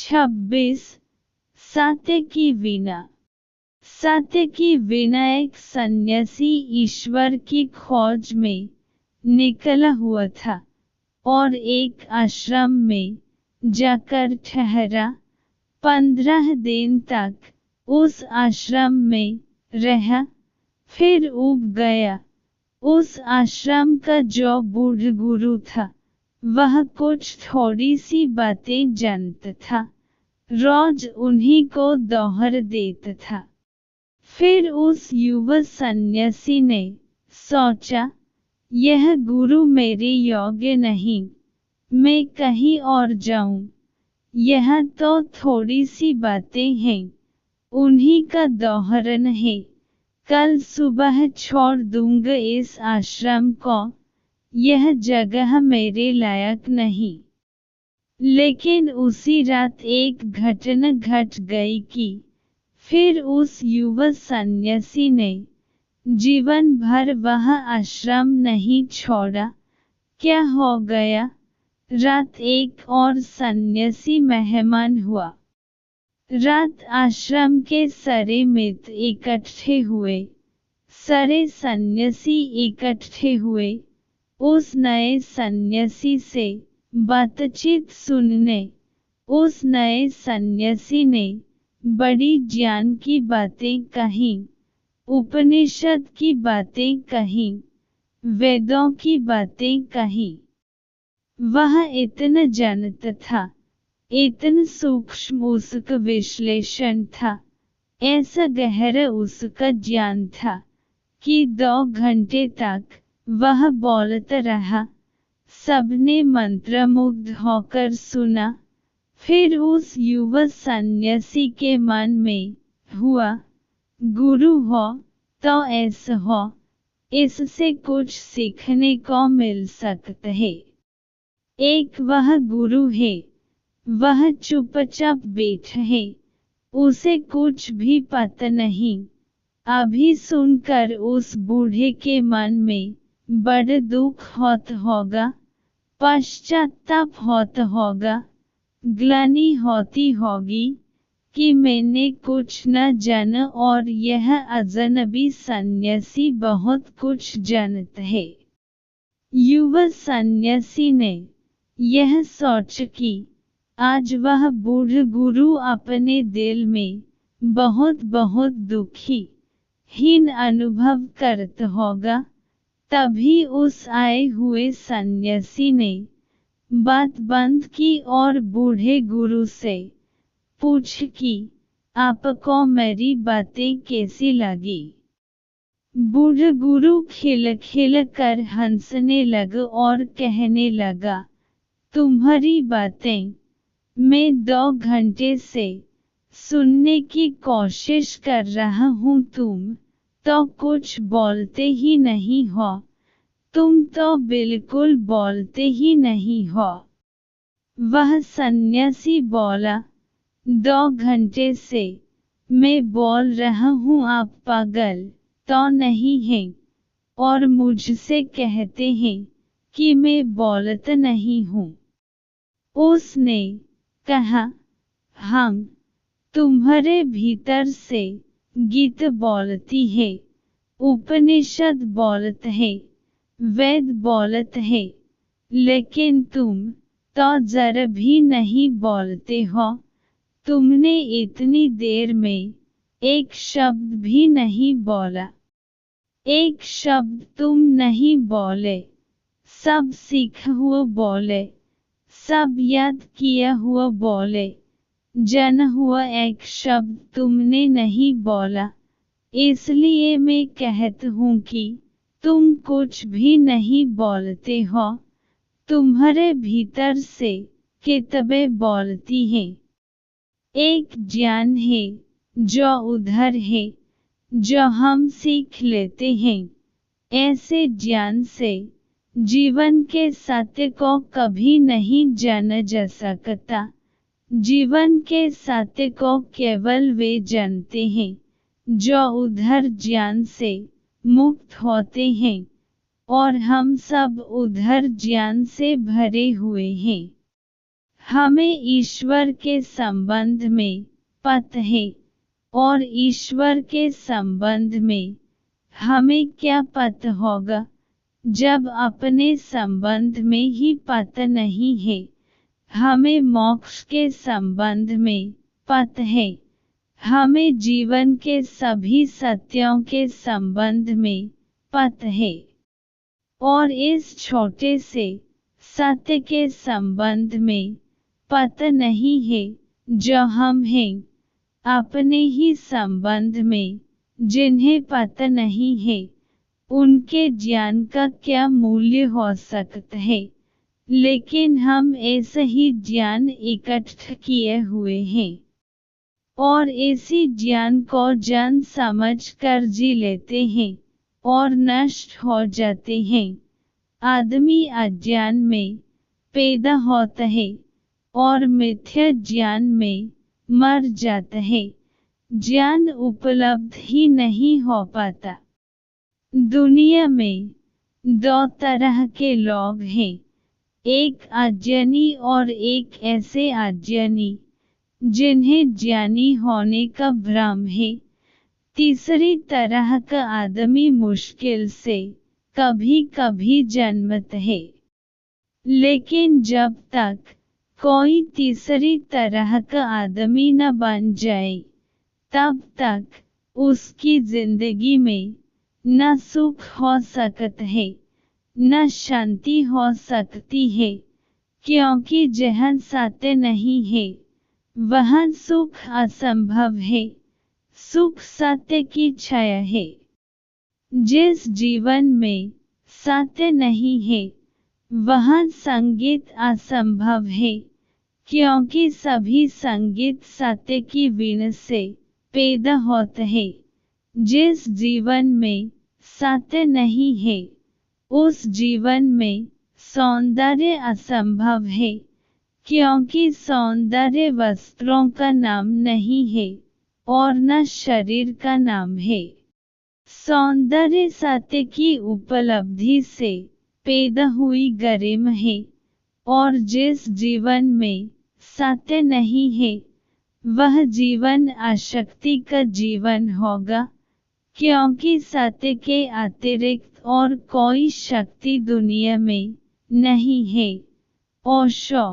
26 सत्य की वीणा। सत्य की वीणा एक सन्यासी ईश्वर की खोज में निकला हुआ था और एक आश्रम में जाकर ठहरा। 15 दिन तक उस आश्रम में रहा, फिर उब गया। उस आश्रम का जो बूढ़ गुरु था वह कुछ थोड़ी सी बातें जानता था, रोज उन्हीं को दोहर देता था। फिर उस युवा सन्यासी ने सोचा, यह गुरु मेरे योग्य नहीं, मैं कहीं और जाऊं। यह तो थोड़ी सी बातें हैं, उन्हीं का दोहरन है। कल सुबह छोड़ दूंगा इस आश्रम को, यह जगह मेरे लायक नहीं। लेकिन उसी रात एक घटना घट गई कि फिर उस युवा सन्यासी ने जीवन भर वह आश्रम नहीं छोड़ा। क्या हो गया? रात एक और सन्यासी मेहमान हुआ। रात आश्रम के सारे मित्र इकट्ठे हुए। सारे सन्यासी इकट्ठे हुए उस नए सन्यासी से बातचीत सुनने। उस नए सन्यासी ने बड़ी ज्ञान की बातें कहीं, उपनिषद की बातें कहीं, वेदों की बातें कहीं। वह इतना जानता था, इतना सूक्ष्म उसका विश्लेषण था, ऐसा गहरा उसका ज्ञान था कि 2 घंटे तक वह बोलता रहा। सबने मंत्रमुग्ध होकर सुना। फिर उस युवा सन्यासी के मन में हुआ, गुरु हो तो ऐसा हो, इससे कुछ सीखने को मिल सकता है। एक वह गुरु है, वह चुपचाप बैठा है, उसे कुछ भी पता नहीं। अभी सुनकर उस बूढ़े के मन में बड़ा दुख होता होगा, पश्चाताप होता होगा, ग्लानि होती होगी कि मैंने कुछ न जाना और यह अजनबी सन्यासी बहुत कुछ जानता है। युवा सन्यासी ने यह सोचा कि आज वह बूढ़ा गुरु अपने दिल में बहुत बहुत दुखी, हीन अनुभव करता होगा। तभी उस आए हुए सन्यासी ने बात बंद की और बूढ़े गुरु से पूछा कि आपको मेरी बातें कैसी लगी। बूढ़ा गुरु खिल कर हंसने लगा और कहने लगा, तुम्हारी बातें मैं 2 घंटे से सुनने की कोशिश कर रहा हूँ, तुम तो कुछ बोलते ही नहीं हो, तुम तो बिल्कुल बोलते ही नहीं हो। वह सन्यासी बोला, 2 घंटे से मैं बोल रहा हूँ, आप पागल तो नहीं हैं और मुझसे कहते हैं कि मैं बोलता नहीं हूँ। उसने कहा, हम तुम्हारे भीतर से गीत बोलती है, उपनिषद बोलत है, वेद बोलत है, लेकिन तुम तो जरा भी नहीं बोलते हो। तुमने इतनी देर में एक शब्द भी नहीं बोला। एक शब्द तुम नहीं बोले, सब सीखा हुआ बोले, सब याद किया हुआ बोले, जाना हुआ एक शब्द तुमने नहीं बोला। इसलिए मैं कहता हूँ कि तुम कुछ भी नहीं बोलते हो, तुम्हारे भीतर से किताबें बोलती हैं। एक ज्ञान है जो उधर है, जो हम सीख लेते हैं। ऐसे ज्ञान से जीवन के सत्य को कभी नहीं जाना जा सकता। जीवन के सत्य को केवल वे जानते हैं जो उधर ज्ञान से मुक्त होते हैं, और हम सब उधर ज्ञान से भरे हुए हैं। हमें ईश्वर के संबंध में पता है, और ईश्वर के संबंध में हमें क्या पता होगा जब अपने संबंध में ही पता नहीं है। हमें मोक्ष के संबंध में पता है, हमें जीवन के सभी सत्यों के संबंध में पता है, और इस छोटे से सत्य के संबंध में पता नहीं है जो हम हैं। अपने ही संबंध में जिन्हें पता नहीं है, उनके ज्ञान का क्या मूल्य हो सकता है, लेकिन हम ऐसे ही ज्ञान इकट्ठा किए हुए हैं, और इसी ज्ञान को जान समझ कर जी लेते हैं और नष्ट हो जाते हैं। आदमी अज्ञान में पैदा होता है और मिथ्या ज्ञान में मर जाता है। ज्ञान उपलब्ध ही नहीं हो पाता। दुनिया में दो तरह के लोग हैं, एक अज्ञानी और एक ऐसे अज्ञानी जिन्हें ज्ञानी होने का भ्रम है। तीसरी तरह का आदमी मुश्किल से कभी कभी जन्मता है, लेकिन जब तक कोई तीसरी तरह का आदमी न बन जाए, तब तक उसकी जिंदगी में न सुख हो सकता है, न शांति हो सकती है, क्योंकि जहाँ सत्य नहीं है वहाँ सुख असंभव है। सुख सत्य की छाया है। जिस जीवन में सत्य नहीं है वहाँ संगीत असंभव है, क्योंकि सभी संगीत सत्य की वीणा से पैदा होता है। जिस जीवन में सत्य नहीं है, उस जीवन में सौंदर्य असंभव है, क्योंकि सौंदर्य वस्त्रों का नाम नहीं है और न शरीर का नाम है। सौंदर्य सत्य की उपलब्धि से पैदा हुई गरिमा है, और जिस जीवन में सत्य नहीं है वह जीवन अशक्ति का जीवन होगा, क्योंकि सत्य के अतिरिक्त और कोई शक्ति दुनिया में नहीं है। ओशो।